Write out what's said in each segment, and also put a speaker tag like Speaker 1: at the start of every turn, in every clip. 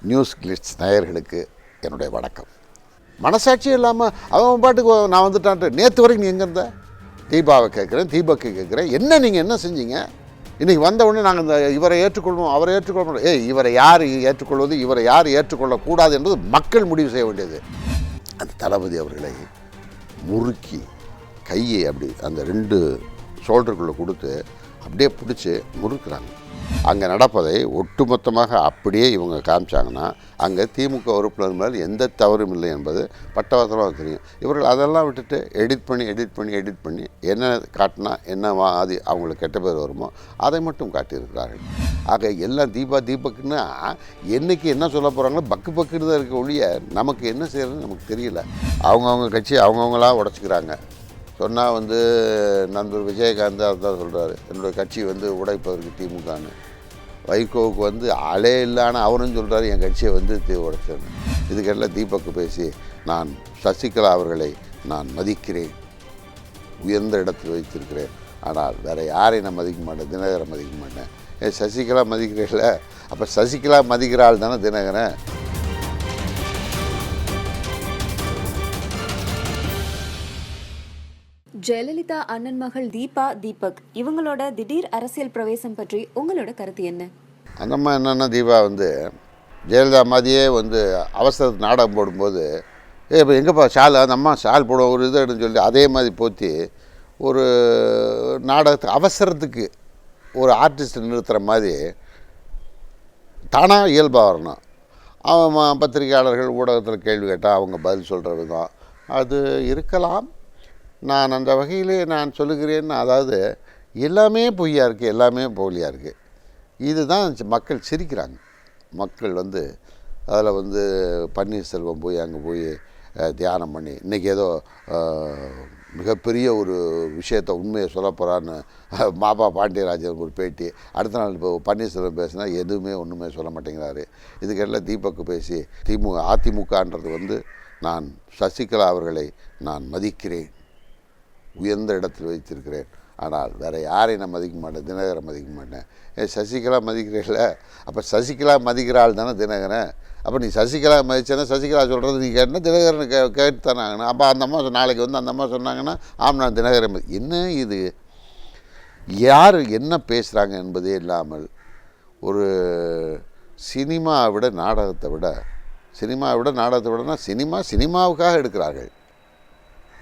Speaker 1: News glitz நேயர்களுக்கு என்னுடைய வணக்கம். மனசாட்சியும் இல்லாமல் அவன் பாட்டுக்கு நான் வந்துட்டான்ட்டு நேற்று வரைக்கும் நீ எங்கே இருந்த? தீபாவை கேட்குறேன், தீபக்கு கேட்குறேன், என்ன நீங்கள் என்ன செஞ்சீங்க? இன்றைக்கி வந்த உடனே நாங்கள் இந்த இவரை ஏற்றுக்கொள்வோம் அவரை ஏற்றுக்கொள்ளணும். இவரை யார் ஏற்றுக்கொள்வது, இவரை யார் ஏற்றுக்கொள்ளக்கூடாது என்பது மக்கள் முடிவு செய்ய வேண்டியது. அந்த தளபதி அவர்களை முறுக்கி கையை அப்படி அந்த 2 ஷோல்டருக்குள்ளே கொடுத்து அப்படியே பிடிச்சி முறுக்குறாங்க. அங்கே நடப்பதை ஒட்டுமொத்தமாக அப்படியே இவங்க காமிச்சாங்கன்னா அங்கே திமுக உறுப்பினர் மேல் எந்த தவறும் இல்லை என்பது பட்டவர்த்தமாக தெரியும். இவர்கள் அதெல்லாம் விட்டுட்டு எடிட் பண்ணி என்ன காட்டினா என்ன அது அவங்களுக்கு கெட்ட பேர் வருமோ அதை மட்டும் காட்டியிருக்கிறார்கள். ஆக எல்லாம் தீபக்குன்னா என்றைக்கு என்ன சொல்ல போகிறாங்களோ பக்குன்னு தான் இருக்க ஒழிய நமக்கு என்ன செய்யறதுன்னு நமக்கு தெரியல. அவங்கவுங்க கட்சி அவங்கவுங்களா உடச்சிக்கிறாங்க. சொன்னால் நண்பர் விஜயகாந்த் அதுதான் சொல்கிறாரு, என்னுடைய கட்சி உடைப்பதற்கு திமுகன்னு. வைகோவுக்கு அலே இல்லான அவரும் சொல்கிறாரு என் கட்சியை உடைச்சிடணும். இதுக்கெல்லாம் தீபக்கு பேசி நான் சசிகலா அவர்களை நான் மதிக்கிறேன், உயர்ந்த இடத்தில் வைத்திருக்கிறேன், ஆனால் வேறு யாரையும் நான் மதிக்க மாட்டேன், தினகரை மதிக்க மாட்டேன். சசிகலா மதிக்கிறீங்கள, அப்போ சசிகலா மதிக்கிற ஆள் தானே தினகரன்.
Speaker 2: ஜெயலலிதா அண்ணன் மகள் தீபக் இவங்களோட திடீர் அரசியல் பிரவேசம் பற்றி உங்களோட கருத்து என்ன?
Speaker 1: அந்த அம்மா என்னென்னா, தீபா ஜெயலலிதா மாதிரியே அவசரத்துக்கு நாடகம் போடும்போது இப்போ எங்கேப்பா ஷால், அந்த அம்மா ஷால் போடும் ஒரு இதுன்னு சொல்லி அதே மாதிரி போற்றி ஒரு நாடகத்துக்கு அவசரத்துக்கு ஒரு ஆர்டிஸ்ட் நிறுத்துகிற மாதிரி தானாக இயல்பாக வரணும். அவன் பத்திரிகையாளர்கள் ஊடகத்தில் கேள்வி கேட்டால் அவங்க பதில் சொல்கிற விதம் அது இருக்கலாம். நான் அந்த வகையிலே நான் சொல்லுகிறேன், அதாவது எல்லாமே பொய்யா இருக்குது, எல்லாமே போலியாக இருக்குது. இதுதான் மக்கள் சிரிக்கிறாங்க. மக்கள் அதில் பன்னீர்செல்வம் போய் அங்கே போய் தியானம் பண்ணி இன்றைக்கி ஏதோ மிகப்பெரிய ஒரு விஷயத்தை உண்மையை சொல்ல போகிறான்னு மாபா பாண்டியராஜன் ஒரு பேட்டி. அடுத்த நாள் இப்போ பன்னீர்செல்வம் பேசினா எதுவுமே ஒன்றுமே சொல்ல மாட்டேங்கிறாரு. இதுக்கெல்லாம் தீபக்கு பேசி அதிமுகன்றது நான் சசிகலா அவர்களை நான் மதிக்கிறேன், உயர்ந்த இடத்தில் வைத்திருக்கிறேன், ஆனால் வேறு யாரையும் நான் மதிக்க மாட்டேன், தினகரை மதிக்க மாட்டேன். சசிகலா மதிக்கிறீங்கள, அப்போ சசிகலா மதிக்கிற ஆள் தானே தினகரன். அப்போ நீ சசிகலா மதிச்சேன்னா சசிகலா சொல்கிறது நீ கேட்டால் தினகரன் கேட்டு தானே ஆகணும். அப்போ அந்த அம்மா நாளைக்கு அந்த அம்மா சொன்னாங்கன்னா நான் தினகரன் என்ன இது யார் என்ன பேசுகிறாங்க என்பதே இல்லாமல் ஒரு சினிமாவை விட நாடகத்தை விடனா சினிமாவுக்காக எடுக்கிறார்கள்.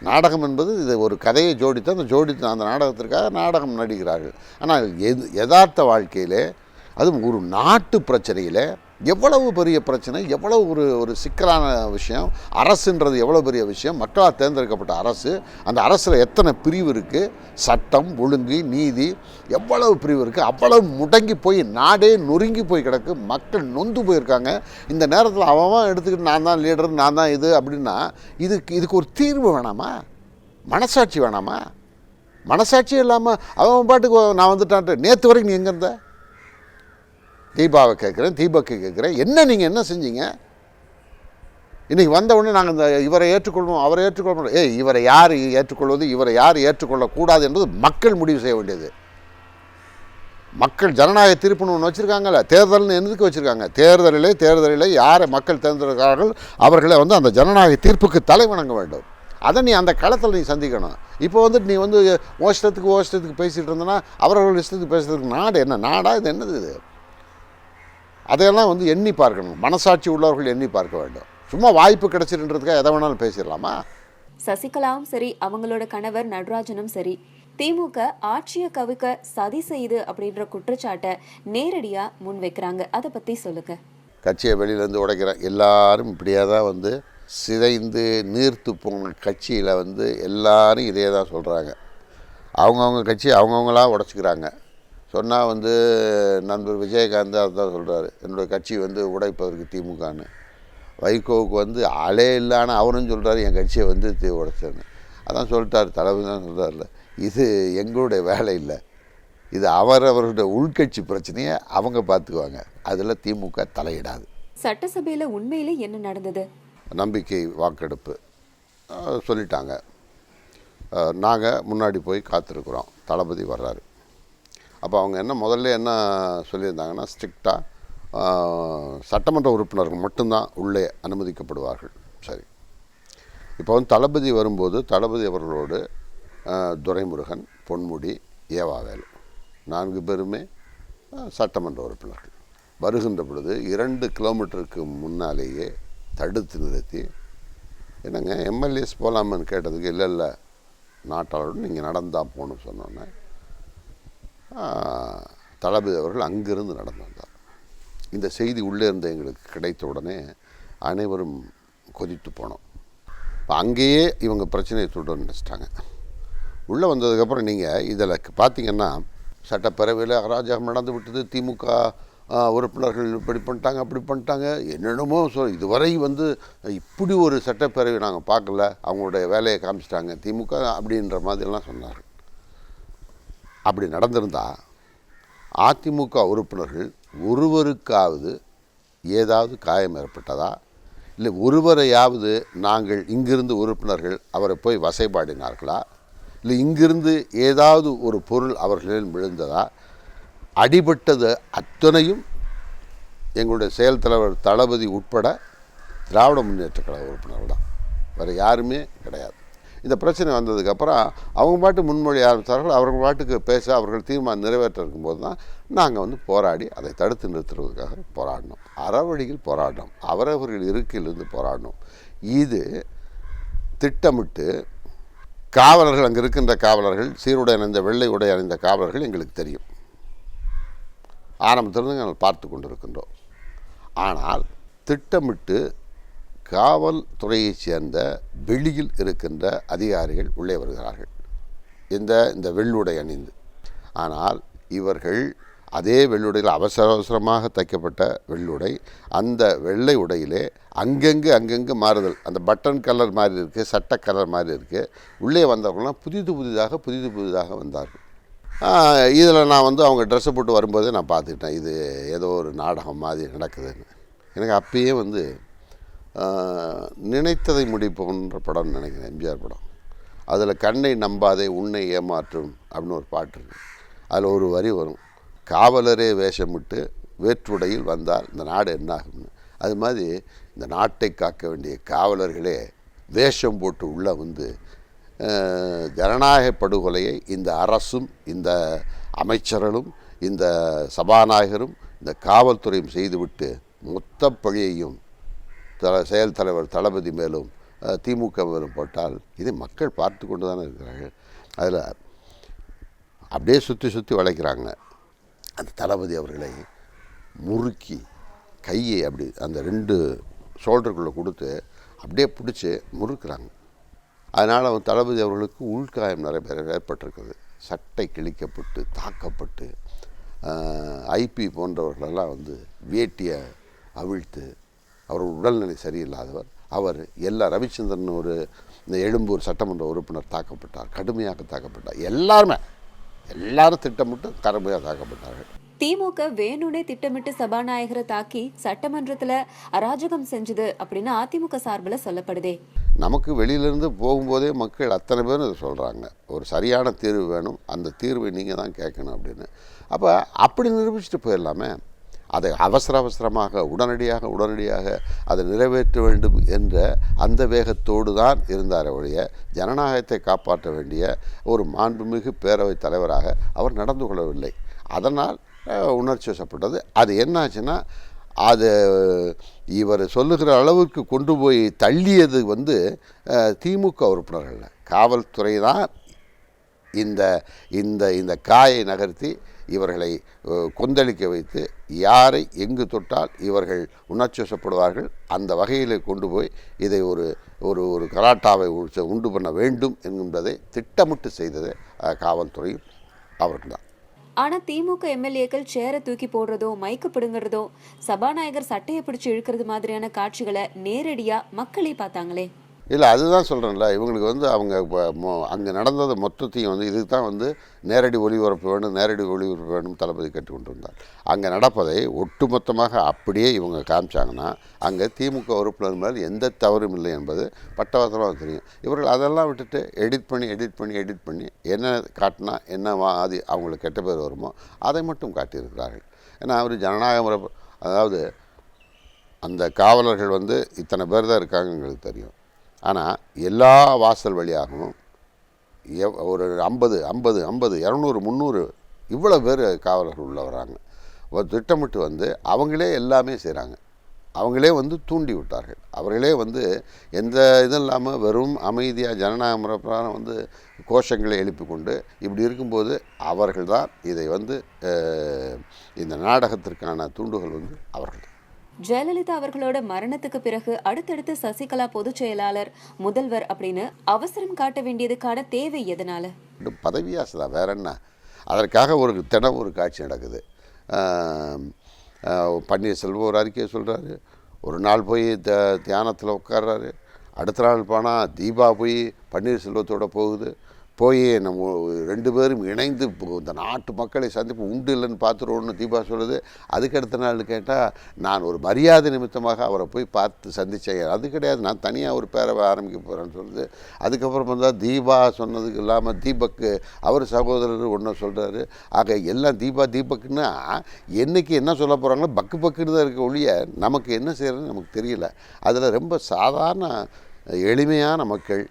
Speaker 1: நாடகம் என்பது இது ஒரு கதையை ஜோடித்து அந்த நாடகத்திற்காக நாடகம் நடிக்கிறார்கள். ஆனால் யதார்த்த வாழ்க்கையிலே அதுவும் ஒரு நாட்டு பிரச்சனையில் எவ்வளவு பெரிய பிரச்சனை, எவ்வளவு ஒரு சிக்கலான விஷயம், அரசுன்றது எவ்வளோ பெரிய விஷயம், மக்களால் தேர்ந்தெடுக்கப்பட்ட அரசு, அந்த அரசில் எத்தனை பிரிவு இருக்குது, சட்டம் ஒழுங்கு நீதி எவ்வளவு பிரிவு இருக்குது, அவ்வளவு முடங்கி போய் நாடே நொறுங்கி போய் கிடக்கு, மக்கள் நொந்து போயிருக்காங்க. இந்த நேரத்தில் அவன் எடுத்துக்கிட்டு நான் தான் லீடர், நான் தான் இது அப்படின்னா இதுக்கு ஒரு தீர்வு வேணாமா? மனசாட்சி வேணாமா? மனசாட்சியும் இல்லாமல் அவன் பாட்டுக்கு நான் வந்துட்டான்ட்டு நேற்று வரைக்கும் நீ எங்கே இருந்த? தீபாவை கேட்குறேன், தீபக்கு கேட்குறேன், என்ன நீங்கள் என்ன செஞ்சீங்க? இன்றைக்கி வந்த உடனே நாங்கள் இந்த இவரை ஏற்றுக்கொள்வோம் அவரை ஏற்றுக்கொள்ளணும். இவரை யார் ஏற்றுக்கொள்வது, இவரை யார் ஏற்றுக்கொள்ளக்கூடாது என்பது மக்கள் முடிவு செய்ய வேண்டியது. மக்கள் ஜனநாயக தீர்ப்புன்னு ஒன்று வச்சுருக்காங்கல்ல, தேர்தல்னு எதுக்கு வச்சுருக்காங்க? தேர்தலில் யாரை மக்கள் தேர்ந்தெடுக்கிறார்கள் அவர்களை அந்த ஜனநாயக தீர்ப்புக்கு தலை வணங்க வேண்டும். அதை நீ அந்த களத்தில் நீ சந்திக்கணும். இப்போ நீ ஓஷ்டத்துக்கு பேசிகிட்டு இருந்தனா அவர்கள் இஷ்டத்துக்கு பேசுறதுக்கு நாடு என்ன நாடா? இது என்னது இது? அதையெல்லாம் எண்ணி பார்க்கணும். மனசாட்சி உள்ளவர்கள் எண்ணி பார்க்க வேண்டும். சும்மா வாய்ப்பு கிடைச்சிருன்றதுக்காக எதை வேணாலும் பேசிடலாமா?
Speaker 2: சசிகலாவும் சரி, அவங்களோட கணவர் நடராஜனும் சரி, திமுக ஆட்சியை கவிக்க சதி செய்யுது அப்படின்ற குற்றச்சாட்டை நேரடியா முன் வைக்கிறாங்க. அதை பத்தி சொல்லுங்க.
Speaker 1: கட்சியை வெளியிலேருந்து உடைக்கிறேன் எல்லாரும் இப்படியே தான் சிதைந்து நீர்த்து போன கட்சியில் எல்லாரும் இதே தான் சொல்கிறாங்க. அவங்கவுங்க கட்சி அவங்கவுங்களா உடச்சிக்கிறாங்க. சொன்னால் நண்பர் விஜயகாந்த் அதுதான் சொல்கிறாரு, என்னுடைய கட்சி உடைப்பதற்கு திமுகன்னு. வைகோவுக்கு அலே இல்லான அவரும் சொல்கிறாரு என் கட்சியை உடைச்சேன்னு. அதான் சொல்லிட்டார், தளபதி தான் சொல்கிறார்ல, இது எங்களுடைய வேலை இல்லை, இது அவர்களுடைய உள்கட்சி பிரச்சனையை அவங்க பார்த்துக்குவாங்க, அதில் திமுக தலையிடாது.
Speaker 2: சட்டசபையில் உண்மையிலே என்ன நடந்தது?
Speaker 1: நம்பிக்கை வாக்கெடுப்பு சொல்லிட்டாங்க. நாங்கள் முன்னாடி போய் காத்திருக்கிறோம், தளபதி வர்றாரு. அப்போ அவங்க முதல்ல என்ன சொல்லியிருந்தாங்கன்னா, ஸ்ட்ரிக்டாக சட்டமன்ற உறுப்பினர்கள் மட்டும்தான் உள்ளே அனுமதிக்கப்படுவார்கள். சரி, இப்போ வந்து தளபதி வரும்போது தளபதி அவர்களோடு துரைமுருகன், பொன்முடி, ஏவாவேலு 4 பேருமே சட்டமன்ற உறுப்பினர்கள் வருகின்ற பொழுது 2 கிலோமீட்டருக்கு முன்னாலேயே தடுத்து நிறுத்தி, என்னங்க எம்எல்ஏஸ் போகலாமான்னு கேட்டதுக்கு இல்லை நாட்டாளருடன் நீங்கள் நடந்தான் போகணும்னு சொன்னோன்னே தளபதி அவர்கள் அங்கிருந்து நடந்து வந்தார். இந்த செய்தி உள்ளே இருந்த எங்களுக்கு கிடைத்த உடனே அனைவரும் கொதித்து போனோம். இப்போ அங்கேயே இவங்க பிரச்சனையை தொடர்ந்து நினச்சிட்டாங்க. உள்ளே வந்ததுக்கப்புறம் நீங்கள் இதில் பார்த்தீங்கன்னா சட்டப்பேரவையில் அராஜகம் நடந்து விட்டது, திமுக உறுப்பினர்கள் இப்படி பண்ணிட்டாங்க அப்படி பண்ணிட்டாங்க என்னென்னமோ இதுவரை வந்து இப்படி ஒரு சட்டப்பேரவை நாங்கள் பார்க்கல, அவங்களுடைய வேலையை காமிச்சிட்டாங்க திமுக அப்படின்ற மாதிரிலாம் சொன்னார்கள். அப்படி நடந்திருந்தால் அதிமுக உறுப்பினர்கள் ஒருவருக்காவது ஏதாவது காயம் ஏற்பட்டதா, இல்லை ஒருவரையாவது நாங்கள் இங்கிருந்து உறுப்பினர்கள் அவரை போய் வசைபாடினார்களா, இல்லை இங்கிருந்து ஏதாவது ஒரு பொருள் அவர்களிடம் விழுந்ததா? அடிபட்டது அத்தனையும் எங்களுடைய செயல் தலைவர் தளபதி உட்பட திராவிட முன்னேற்ற கழக உறுப்பினர்கள் தான், வேறு யாருமே கிடையாது. இந்த பிரச்சனை வந்ததுக்கப்புறம் அவங்க பாட்டு முன்மொழி ஆரம்பித்தார்கள். அவர்கள் பாட்டுக்கு பேச அவர்கள் தீர்மானம் நிறைவேற்ற இருக்கும்போது தான் நாங்கள் வந்து போராடி அதை தடுத்து நிறுத்துறதுக்காக போராடினோம். அறவழியில் போராடினோம், அவரவர்கள் இருக்கையிலிருந்து போராடினோம். இது திட்டமிட்டு காவலர்கள், அங்கே இருக்கின்ற காவலர்கள், சீருடை அணிந்த வெள்ளை உடை அணிந்த காவலர்கள் எங்களுக்கு தெரியும், ஆரம்பத்திலிருந்து நாங்கள் பார்த்து கொண்டிருக்கின்றோம். ஆனால் திட்டமிட்டு காவல்துறையைச் சேர்ந்த வெளியில் இருக்கின்ற அதிகாரிகள் உள்ளே வருகிறார்கள் இந்த வெள்ளுடை அணிந்து. ஆனால் இவர்கள் அதே வெள்ளுடையில் அவசரமாக தைக்கப்பட்ட வெள்ளுடை, அந்த வெள்ளை உடையிலே அங்கங்கு மாறுதல், அந்த பட்டன் கலர் மாதிரி இருக்குது, சட்ட கலர் மாதிரி இருக்குது. உள்ளே வந்தவர்கள்லாம் புதிதாக வந்தார்கள். இதில் நான் வந்து அவங்க ட்ரெஸ்ஸை போட்டு வரும்போதே நான் பார்த்துக்கிட்டேன், இது ஏதோ ஒரு நாடகம் மாதிரி நடக்குதுன்னு. எனக்கு அப்பயே வந்து நினைத்ததை முடிப்போன்ற படம்னு நினைக்கிறேன், எம்ஜிஆர் படம். அதில் கண்ணை நம்பாதே உன்னை ஏமாற்றும் அப்படின்னு ஒரு பாட்டு இருக்குது. அதில் ஒரு வரி வரும், காவலரே வேஷமிட்டு வேற்றுடையில் வந்தால் இந்த நாடு என்னாகும்னு. அது மாதிரி இந்த நாட்டை காக்க வேண்டிய காவலர்களே வேஷம் போட்டு உள்ளே வந்து ஜனநாயக படுகொலையை இந்த அரசும் இந்த அமைச்சர்களும் இந்த சபாநாயகரும் இந்த காவல்துறையும் செய்துவிட்டு மொத்த பழியையும் செயல் தலைவர் தளபதி மேலும் திமுக மேலும் போட்டால் இதை மக்கள் பார்த்து கொண்டு தானே இருக்கிறார்கள். அதில் அப்படியே சுற்றி வளைக்கிறாங்க. அந்த தளபதி அவர்களை முறுக்கி கையை அப்படி அந்த 2 ஷோல்டருக்குள்ளே கொடுத்து அப்படியே பிடிச்சி முறுக்கிறாங்க. அதனால் அவன் தளபதி அவர்களுக்கு உள்காயம் நிறைய பேர் ஏற்பட்டிருக்குது. சட்டை கிழிக்கப்பட்டு தாக்கப்பட்டு ஐபி போன்றவர்களெல்லாம் வந்து வேட்டியை அவிழ்த்து, அவர் உடல்நிலை சரியில்லாதவர், அவர் ரவிச்சந்திரன் ஒரு இந்த எழும்பூர் சட்டமன்ற உறுப்பினர் தாக்கப்பட்டார், கடுமையாக தாக்கப்பட்டார். எல்லாரும் திட்டமிட்டு கடுமையாக தாக்கப்பட்டார்கள்.
Speaker 2: திமுக வேணுனே திட்டமிட்டு சபாநாயகரை தாக்கி சட்டமன்றத்துல அராஜகம் செஞ்சது அப்படின்னு அதிமுக சார்பில் சொல்லப்படுதே.
Speaker 1: நமக்கு வெளியிலேருந்து போகும்போதே மக்கள் அத்தனை பேரும் இதை சொல்கிறாங்க, ஒரு சரியான தீர்வு வேணும், அந்த தீர்வை நீங்கள் தான் கேட்கணும் அப்படின்னு. அப்போ அப்படி நிரூபிச்சுட்டு போயிடலாமே. அதை அவசரமாக உடனடியாக அதை நிறைவேற்ற வேண்டும் என்ற அந்த வேகத்தோடு தான் இருந்தார் ஒழிய ஜனநாயகத்தை காப்பாற்ற வேண்டிய ஒரு மாண்புமிகு பேரவைத் தலைவராக அவர் நடந்து கொள்ளவில்லை. அதனால் உணர்ச்சி வசப்பட்டது. அது என்னாச்சுன்னா, அது இவர் சொல்லுகிற அளவுக்கு கொண்டு போய் தள்ளியது வந்து திமுக உறுப்பினர்கள், காவல்துறை தான் இந்த இந்த இந்த காயை நகர்த்தி இவர்களை கொந்தளிக்க வைத்து, யாரை எங்கு தொட்டால் இவர்கள் உணர்ச்சி வசப்படுவார்கள், அந்த வகையில் கொண்டு போய் இதை ஒரு ஒரு ஒரு கலாட்டாவை உண்டு பண்ண வேண்டும் என்கின்றதை திட்டமிட்டு செய்தது காவல்துறையும் அவர்கள்தான்.
Speaker 2: ஆனா திமுக எம்எல்ஏக்கள் சேரை தூக்கி போடுறதோ மைக்கு பிடுங்குறதோ சபாநாயகர் சட்டையை பிடிச்சி இழுக்கிறது மாதிரியான காட்சிகளை நேரடியா மக்களே பார்த்தாங்களே.
Speaker 1: இல்லை, அதுதான் சொல்கிறேன்ல, இவங்களுக்கு வந்து அவங்க அங்கே நடந்தது மொத்தத்தையும் வந்து இதுக்கு தான் வந்து நேரடி ஒளிபரப்பு வேணும் தளபதி கேட்டு கொண்டு வந்தார். அங்கே நடப்பதை ஒட்டுமொத்தமாக அப்படியே இவங்க காமிச்சாங்கன்னா அங்கே திமுக உறுப்பினர் மேல் எந்த தவறும் இல்லை என்பது பட்டவசமாக தெரியும். இவர்கள் அதெல்லாம் விட்டுட்டு எடிட் பண்ணி என்ன காட்டினா என்ன அது அவங்களுக்கு கெட்ட பேர் வருமோ அதை மட்டும் காட்டியிருக்கிறார்கள். ஏன்னா அவர் ஜனநாயக முறை அதாவது அந்த காவலர்கள் வந்து இத்தனை பேர் தான் இருக்காங்க எங்களுக்கு தெரியும். ஆனால் எல்லா வாசல் வழியாகவும் ஒரு 50 50 50 200 300 இவ்வளோ பேர் காவலர்கள் உள்ளே வராங்க. ஒரு திட்டமிட்டு வந்து அவங்களே எல்லாமே செய்கிறாங்க. அவங்களே வந்து தூண்டி விட்டார்கள். அவர்களே வந்து எந்த இதுவும் இல்லாமல் வெறும் அமைதியாக ஜனநாயக முறைப்பிரகாரம் வந்து கோஷங்களை எழுப்பி கொண்டு இப்படி இருக்கும்போது அவர்கள் தான் இதை வந்து இந்த நாடகத்திற்கான தூண்டுகள் வந்து அவர்கள் தான்.
Speaker 2: ஜெயலலிதா அவர்களோட மரணத்துக்கு பிறகு அடுத்தடுத்து சசிகலா பொதுச் செயலாளர், முதல்வர் அப்படின்னு அவசரம் காட்ட வேண்டியதுக்கான தேவை எதனால?
Speaker 1: பதவியாசை தான், வேற என்ன. அதற்காக ஒரு காட்சி நடக்குது. பன்னீர்செல்வம் ஒரு அறிக்கையை சொல்கிறாரு, ஒரு நாள் போய் தியானத்தில் உட்கார்றாரு. அடுத்த நாள் போனால் தீபா போய் பன்னீர்செல்வத்தோடு போய் நம்ம 2 பேரும் இணைந்து இந்த நாட்டு மக்களை சந்திப்பு உண்டு இல்லைன்னு பார்த்துருவோன்னு தீபா சொல்லுது. அதுக்கு அடுத்த நாள் கேட்டால் நான் ஒரு மரியாதை நிமித்தமாக அவரை போய் பார்த்து சந்தித்தேன், அது கிடையாது, நான் தனியாக ஒரு பேரவை ஆரம்பிக்க போகிறேன்னு சொல்லுது. அதுக்கப்புறம் வந்தால் தீபா சொன்னதுக்கு இல்லாமல் தீபக்கு அவர் சகோதரர் ஒன்று சொல்கிறாரு. ஆக எல்லாம் தீபக்குன்னா என்றைக்கு என்ன சொல்ல போகிறாங்களோ பக்குன்னு தான் இருக்க ஒழிய நமக்கு என்ன செய்கிறதுன்னு நமக்கு தெரியல. அதில் ரொம்ப சாதாரண எளிமையான மக்கள்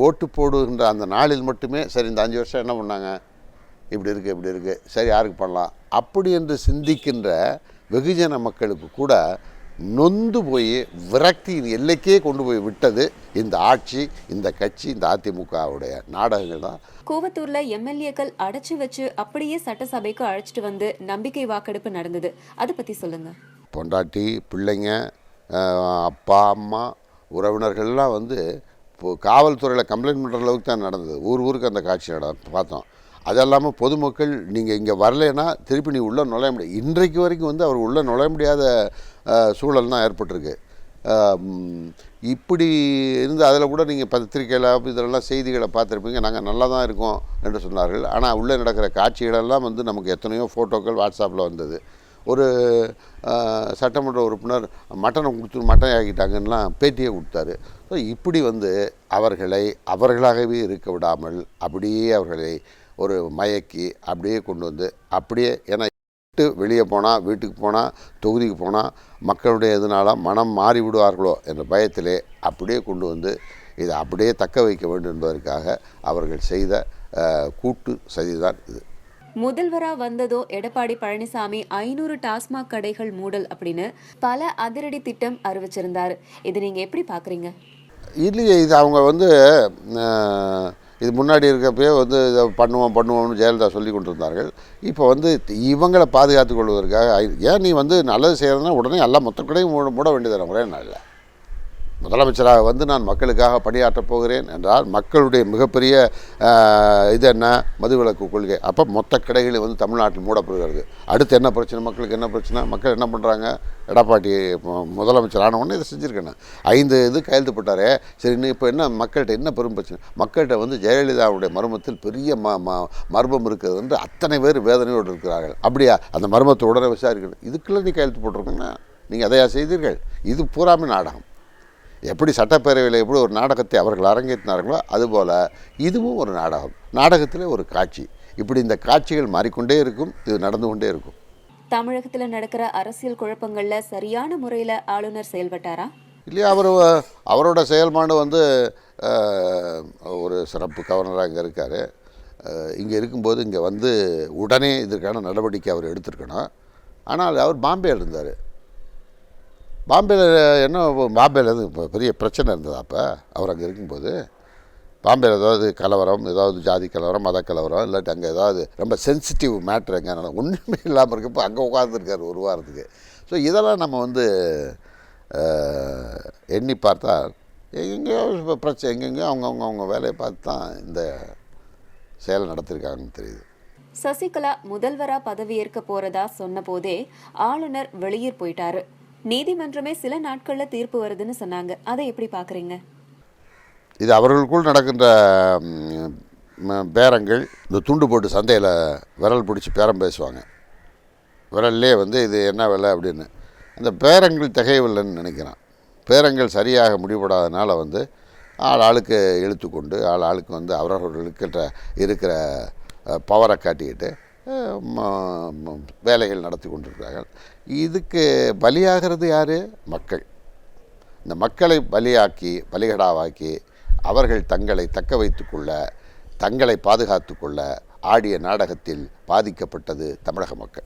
Speaker 1: ஓட்டு போடுகின்ற அந்த நாளில் மட்டுமே சரி இந்த 5 வருஷம் என்ன பண்ணாங்க, இப்படி இருக்குது, சரி யாருக்கு பண்ணலாம் அப்படி என்று சிந்திக்கின்ற வெகுஜன மக்களுக்கு கூட நொந்து போய் விரக்தியின் எல்லைக்கே கொண்டு போய் விட்டது இந்த ஆட்சி, இந்த கட்சி, இந்த அதிமுகவுடைய நாடகங்கள் தான்.
Speaker 2: கூவத்தூர்ல எம்எல்ஏக்கள் அடைச்சி வச்சு அப்படியே சட்டசபைக்கு அழைச்சிட்டு வந்து நம்பிக்கை வாக்கெடுப்பு நடந்தது, அதை பற்றி சொல்லுங்க.
Speaker 1: பொண்டாட்டி, பிள்ளைங்க, அப்பா, அம்மா, உறவினர்கள்லாம் வந்து இப்போது காவல்துறையில் கம்ப்ளைண்ட் பண்ணுற அளவுக்கு தான் நடந்தது. ஊருக்கு அந்த காட்சி பார்த்தோம். அது இல்லாமல் பொதுமக்கள் நீங்கள் இங்கே வரலைன்னா திருப்பி நீ உள்ளே நுழைய முடியாது. இன்றைக்கு வரைக்கும் வந்து அவர் உள்ளே நுழைய முடியாத சூழல் தான் ஏற்பட்டிருக்கு. இப்படி இருந்து அதில் கூட நீங்கள் பத்திரிக்கையில் இதெல்லாம் செய்திகளை பார்த்துருப்பீங்க, நாங்கள் நல்லா தான் இருக்கோம் என்று சொன்னார்கள். ஆனால் உள்ளே நடக்கிற காட்சிகளெல்லாம் வந்து நமக்கு எத்தனையோ ஃபோட்டோக்கள் வாட்ஸ்அப்பில் வந்தது. ஒரு சட்டமன்ற உறுப்பினர் மட்டன் ஆக்கிட்டாங்கன்னெலாம் பேட்டியை கொடுத்தாரு. ஸோ இப்படி வந்து அவர்களாகவே இருக்க விடாமல் அப்படியே அவர்களை ஒரு மயக்கி அப்படியே கொண்டு வந்து அப்படியே, ஏன்னா வெளியே போனால், வீட்டுக்கு போனால், தொகுதிக்கு போனால் மக்களுடைய இதனால் மனம் மாறி விடுவார்களோ என்ற பயத்திலே அப்படியே கொண்டு வந்து இதை அப்படியே தக்க வைக்க வேண்டும் என்பதற்காக அவர்கள் செய்த கூட்டு சதிதான் இது.
Speaker 2: முதல்வரா வந்ததோ எடப்பாடி பழனிசாமி 500 டாஸ்மாக் கடைகள் மூடல் அப்படின்னு பல அதிரடி திட்டம் அறிவிச்சிருந்தாரு. இது நீங்க எப்படி பாக்குறீங்க?
Speaker 1: இல்லையே, இது அவங்க வந்து இது முன்னாடி இருக்கப்பயே வந்து இதை பண்ணுவோம்னு ஜெயலலிதா சொல்லி கொண்டிருந்தார்கள். இப்போ வந்து இவங்களை பாதுகாத்து கொள்வதற்காக ஏன் நீ வந்து நல்லது செய்கிறதுனா உடனே எல்லாம் மொத்த கடையும் மூட வேண்டியது ஒரே நாளில். முதலமைச்சராக வந்து நான் மக்களுக்காக பணியாற்றப் போகிறேன் என்றால் மக்களுடைய மிகப்பெரிய இது என்ன, மதுவிலக்கு கொள்கை. அப்போ மொத்த கடைகளை வந்து தமிழ்நாட்டில் மூடப்படுகிறது. அடுத்து என்ன பிரச்சனை, மக்களுக்கு என்ன பிரச்சனை, மக்கள் என்ன பண்ணுறாங்க, எடப்பாடி முதலமைச்சர் ஆனவுடனே இதை செஞ்சுருக்கேன், 5 இது கையெழுத்து போட்டாரே, சரி இன்னும் இப்போ என்ன மக்கள்கிட்ட என்ன பெரும் பிரச்சனை, மக்கள்கிட்ட வந்து ஜெயலலிதாவுடைய மர்மத்தில் பெரிய மர்மம் இருக்கிறது என்று அத்தனை பேர் வேதனையோடு இருக்கிறார்கள். அப்படியா, அந்த மர்மத்தை உடனே விசாரிக்கணும், இதுக்குள்ளே நீ கையெழுத்து போட்டிருக்கீங்கன்னா நீங்கள் அதையா செய்தீர்கள்? இது பூராமே நாடகம். எப்படி சட்டப்பேரவையில் எப்படி ஒரு நாடகத்தை அவர்கள் அரங்கேற்றினார்களோ அதுபோல் இதுவும் ஒரு நாடகம், நாடகத்தில் ஒரு காட்சி. இப்படி இந்த காட்சிகள் மாறிக்கொண்டே இருக்கும், இது நடந்து கொண்டே இருக்கும்.
Speaker 2: தமிழகத்தில் நடக்கிற அரசியல் குழப்பங்கள்ல சரியான முறையில் ஆளுநர் செயல்பட்டாரா?
Speaker 1: இல்லையா, அவரோட செயல்பாடு வந்து ஒரு சிறப்பு கவர்னராக இங்கே இருக்கார். இங்கே இருக்கும்போது இங்கே வந்து உடனே இதற்கான நடவடிக்கை அவர் எடுத்திருக்கணும். ஆனால் அவர் பாம்பேயில் இருந்தார். பாம்பேயில் இப்போ பெரிய பிரச்சனை இருந்தது. அப்போ அவர் அங்கே இருக்கும்போது பாம்பேயில் ஏதாவது கலவரம், ஏதாவது ஜாதி கலவரம், மத கலவரம், இல்லாட்டி அங்கே ஏதாவது ரொம்ப சென்சிட்டிவ் மேட்ரு எங்கே ஒன்றுமே இல்லாமல் இருக்கப்போ அங்கே உட்காந்துருக்கார் ஒரு வாரத்துக்கு. ஸோ இதெல்லாம் நம்ம வந்து எண்ணி பார்த்தா எங்கெங்கேயோ இப்போ பிரச்சனை, எங்கெங்கேயோ அவங்க வேலையை பார்த்து தான் இந்த செயலை நடத்திருக்காங்கன்னு தெரியுது.
Speaker 2: சசிகலா முதல்வரா பதவியேற்க போறதா சொன்ன போதே ஆளுநர் வெளியூர் போயிட்டாரு. நீதிமன்றமே சில நாட்கள்ல தீர்ப்பு வருதுன்னு சொன்னாங்க, அதை எப்படி பாக்குறீங்க?
Speaker 1: இது அவர்களுக்குள் நடக்கின்ற பேரங்கள். இந்த துண்டு போட்டு சந்தையில் விரல் பிடிச்சி பேரம் பேசுவாங்க, விரல்லே வந்து இது என்ன விலை அப்படின்னு. அந்த பேரங்கள் திகையவில்லைன்னு நினைக்கிறான். பேரங்கள் சரியாக முடிவுபடாதனால வந்து ஆளுக்கு இழுத்து கொண்டு ஆளுக்கு வந்து அவர்களுக்கு இருக்கிற பவரை காட்டிக்கிட்டு வேலைகள் நடத்தி கொண்டிருக்கிறார்கள். இதுக்கு பலியாகிறது யார்? மக்கள். இந்த மக்களை பலிகடாவாக்கி அவர்கள் தங்களை தக்க வைத்து கொள்ள, தங்களை பாதுகாத்து கொள்ள ஆடிய நாடகத்தில் பாதிக்கப்பட்டது தமிழக மக்கள்.